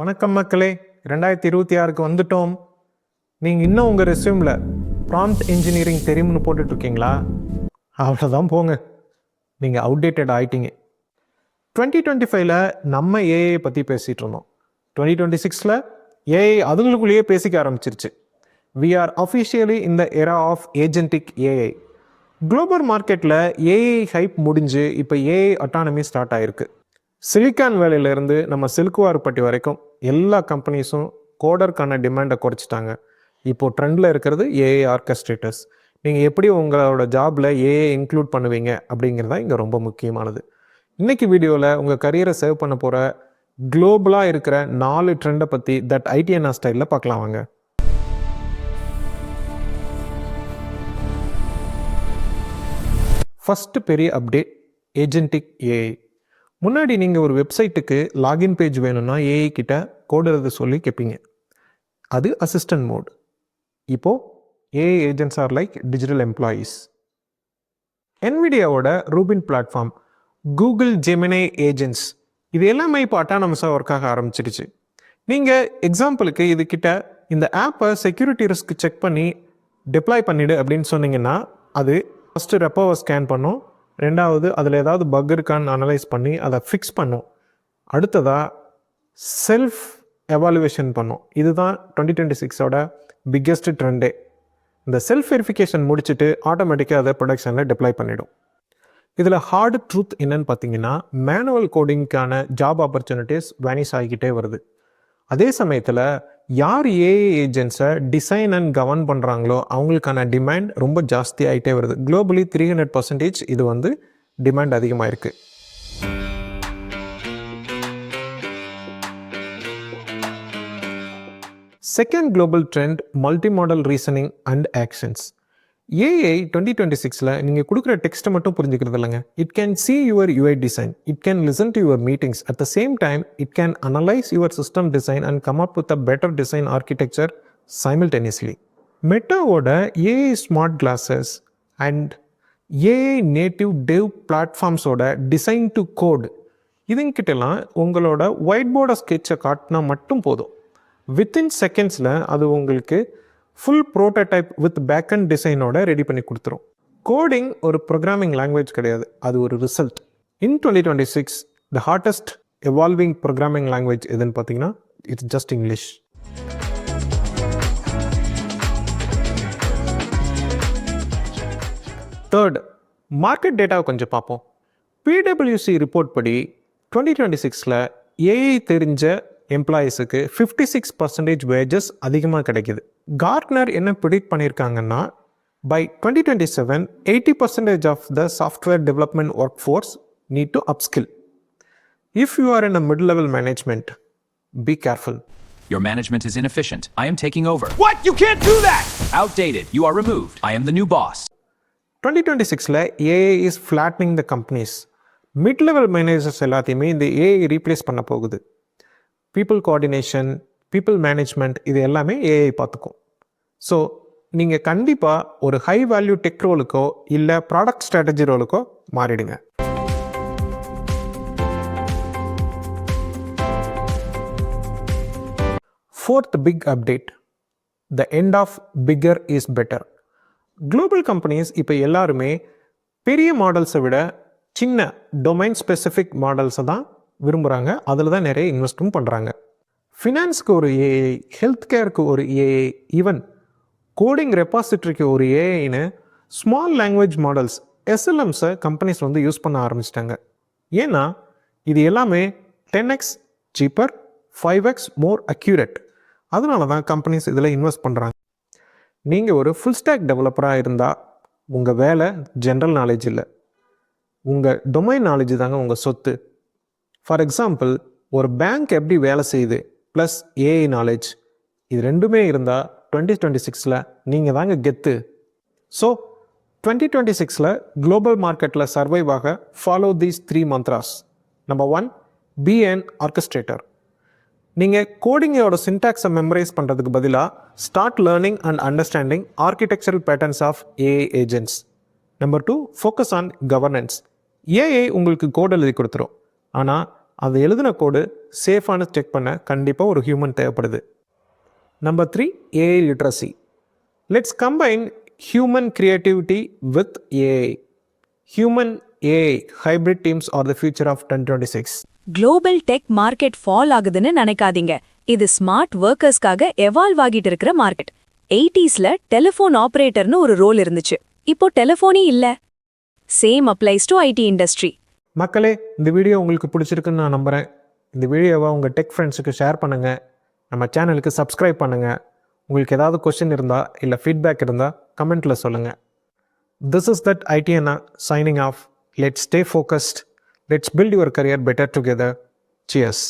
வணக்கம் மக்களே, 2026க்கு வந்துட்டோம். நீங்கள் இன்னும் உங்கள் ரெஸ்யூமில் ப்ராம்ப்ட் இன்ஜினியரிங் தெரியும்னு போட்டுட்ருக்கீங்களா? அவ்வளோதான் போங்க, நீங்கள் அவுடேட்டட் ஆகிட்டீங்க. 2025ல் நம்ம ஏஐ பற்றி பேசிகிட்டு இருந்தோம். 2026ல் ஏஐ அதுங்களுக்குள்ளேயே பேசிக்க ஆரம்பிச்சிருச்சு. We are officially in the era of agentic AI. Global மார்க்கெட்டில் ஏஐ ஹைப் முடிஞ்சு இப்போ ஏஐ அட்டானமி ஸ்டார்ட் ஆகிருக்கு. சிலிக்கான் வேலையிலேருந்து நம்ம சில்குவார்பட்டி வரைக்கும் எல்லா கம்பெனிஸும் கோடருக்கான டிமாண்டை குறைச்சிட்டாங்க. இப்போது ட்ரெண்டில் இருக்கிறது ஏஐ ஆர்கெஸ்ட்ரேட்டர்ஸ். நீங்கள் எப்படி உங்களோட ஜாபில் ஏஐ இன்க்ளூட் பண்ணுவீங்க அப்படிங்கிறது தான் இங்கே ரொம்ப முக்கியமானது. இன்றைக்கி வீடியோவில் உங்கள் கரியரை சேவ் பண்ண போகிற குளோபலாக இருக்கிற 4 ட்ரெண்டை பற்றி தட் ஐடிஎன்ஆர் ஸ்டைலில் பார்க்கலாம் வாங்க. ஃபஸ்ட்டு பெரிய அப்டேட், ஏஜென்டிக் ஏஐ. முன்னாடி நீங்கள் ஒரு வெப்சைட்டுக்கு லாகின் பேஜ் வேணும்னா ஏஐ கிட்ட கோட் எழுத சொல்லி கேட்பீங்க. அது அசிஸ்டன்ட் மோட். இப்போது AI agents are like digital employees. என்விடியாவோட ரூபின் பிளாட்ஃபார்ம், கூகுள் ஜெமினை ஏஜென்ட்ஸ், இது எல்லாமே இப்போ அட்டானமஸாக ஒர்க் ஆக ஆரம்பிச்சிருச்சு. நீங்கள் எக்ஸாம்பிளுக்கு இதுக்கிட்ட இந்த ஆப்பை செக்யூரிட்டி ரிஸ்க் செக் பண்ணி டிப்ளாய் பண்ணிவிடு அப்படின்னு சொன்னீங்கன்னா அது ஃபஸ்ட்டு ரெப்போவை ஸ்கேன் பண்ணும். ரெண்டாவது அதில் ஏதாவது பக் இருக்கான்னு அனலைஸ் பண்ணி அதை ஃபிக்ஸ் பண்ணும். அடுத்ததாக செல்ஃப் எவாலுவேஷன் பண்ணும். இதுதான் 2026ஓட பிக்கெஸ்ட் ட்ரெண்டே. இந்த செல்ஃப் வெரிஃபிகேஷன் முடிச்சுட்டு ஆட்டோமேட்டிக்காக அதை ப்ரொடக்ஷனில் டிப்ளாய் பண்ணிவிடும். இதில் ஹார்டு ட்ரூத் என்னன்னு பார்த்தீங்கன்னா, மேனுவல் கோடிங்க்கான ஜாப் ஆப்பர்ச்சுனிட்டிஸ் வேனிஷ் ஆகிக்கிட்டே வருது. அதே சமயத்தில் யார் ஏஐ ஏஜென்ட்ஸை டிசைன் அண்ட் கவர்ன் பண்ணுறாங்களோ அவங்களுக்கான டிமாண்ட் ரொம்ப ஜாஸ்தி ஆகிட்டே வருது. குளோபலி 300% இது டிமாண்ட் அதிகமாக இருக்குது. Second global trend, multi modal reasoning and actions. AI 2026ல் நீங்கள் கொடுக்குற டெக்ஸ்ட்டை மட்டும் புரிஞ்சுக்கிறது இல்லைங்க. It can see your UI design, it can listen to your meetings, at the same time it can analyse your system design and come up with a better design architecture simultaneously. மெட்டாவோட AI smart glasses and AI native dev பிளாட்ஃபார்ம்ஸோட design to code, இதுங்கிட்டலாம் உங்களோட white போர்டை ஸ்கெட்சை காட்டினா மட்டும் போதும். Within செகண்ட்ஸில் அது உங்களுக்கு ஃபுல் ப்ரோட்டோடைப் வித் பேக்கண்ட் டிசைனோட ரெடி பண்ணி கொடுத்துரும். கோடிங் ஒரு ப்ரோக்ராமிங் லாங்குவேஜ் கிடையாது, அது ஒரு result. In 2026 the hardest evolving programming language எதுன்னு பார்த்தீங்கன்னா it's just English. Third, market டேட்டாவை கொஞ்சம் பார்ப்போம். பிடபிள்யூசி ரிப்போர்ட் படி 2026ல் ஏஐ தெரிஞ்ச எம்ப்ளாயீஸுக்கு 56% வேஜஸ் அதிகமாக கிடைக்கிது. கார்ட்னர் என்ன ப்ரிடிக்ட் பண்ணியிருக்காங்கன்னா, by 2027 80% of the software development workforce need to upskill. If you are in a mid level management, be careful. Your management is inefficient. I am taking over. What? You can't do that! Outdated. You are removed. I am the new boss. 2026ல் AI is flattening the companies. Mid level managers எல்லாத்தையுமே இந்த AI replace பண்ண போகுது. People coordination, people management, இது எல்லாமே AI பார்த்துக்கும். So நீங்கள் கண்டிப்பாக ஒரு ஹை வேல்யூ டெக் ரோலுக்கோ இல்லை ப்ராடக்ட் ஸ்ட்ராட்டஜி ரோலுக்கோ மாறிடுங்க. Fourth big update, the end of bigger is better. Global companies இப்போ எல்லாருமே பெரிய மாடல்ஸை விட சின்ன டொமைன் ஸ்பெசிஃபிக் மாடல்ஸை தான் விரும்புகிறாங்க. அதில் தான் நிறைய இன்வெஸ்ட்டும் பண்ணுறாங்க. ஃபினான்ஸ்க்கு ஒரு ஏஐ, ஹெல்த் கேருக்கு ஒரு ஏஐ, ஈவன் கோடிங் ரெபாசிட்ரிக்கு ஒரு ஏஐன்னு ஸ்மால் லாங்குவேஜ் மாடல்ஸ் எஸ்எல்எம்ஸை கம்பெனிஸ் யூஸ் பண்ண ஆரம்பிச்சிட்டாங்க. ஏன்னா இது எல்லாமே 10x சீப்பர், 5x மோர் அக்யூரேட். அதனால தான் கம்பெனிஸ் இதில் இன்வெஸ்ட் பண்ணுறாங்க. நீங்கள் ஒரு ஃபுல் ஸ்டாக் டெவலப்பராக இருந்தால் உங்கள் வேலை ஜென்ரல் நாலேஜ் இல்லை, உங்கள் டொமைன் நாலேஜ் தாங்க உங்கள் சொத்து. ஃபார் எக்ஸாம்பிள், ஒரு பேங்க் எப்படி வேலை செய்யுது ப்ளஸ் ஏஐ நாலேஜ், இது ரெண்டுமே இருந்தால் 2026ல் நீங்கள் தாங்க கெத்து. ஸோ 2026ல் குளோபல் மார்க்கெட்டில் சர்வைவ் ஆக follow these 3 mantras. Number 1, be an orchestrator. நீங்கள் கோடிங்கோட சின்டாக்ஸை மெமரைஸ் பண்ணுறதுக்கு பதிலாக start learning and understanding architectural patterns of AI agents. Number 2, focus on governance. AI உங்களுக்கு கோட் எழுதி கொடுத்துரும், ஆனால் அது எழுதின கோடு சேஃபானு செக் பண்ண கண்டிப்பாக ஒரு ஹியூமன் தேவைப்படுது. Number 3, AI literacy. Let's combine human creativity with AI. Human AI hybrid teams are the future of 2026. Global tech market fall ஆகுதுன்னு நினைக்காதீங்க. இது ஸ்மார்ட் ஒர்க்கர்ஸ்க்காக எவால்வ் ஆகிட்டு இருக்கிற மார்க்கெட். 80sல டெலிஃபோன் ஆபரேட்டர்னு ஒரு ரோல் இருந்துச்சு. இப்போ டெலிஃபோனே இல்ல. Same applies to IT industry. மக்களே, இந்த வீடியோ உங்களுக்கு பிடிச்சிருக்குன்னு நான் நம்புகிறேன். இந்த வீடியோவை உங்கள் டெக் ஃப்ரெண்ட்ஸுக்கு ஷேர் பண்ணுங்கள். நம்ம சேனலுக்கு சப்ஸ்கிரைப் பண்ணுங்கள். உங்களுக்கு ஏதாவது கொஸ்டின் இருந்தால் இல்லை ஃபீட்பேக் இருந்தால் கமெண்ட்டில் சொல்லுங்கள். திஸ் இஸ் தட் ஐடி அண்ணா signing off. Let's stay focused. Let's build your career better together. Cheers.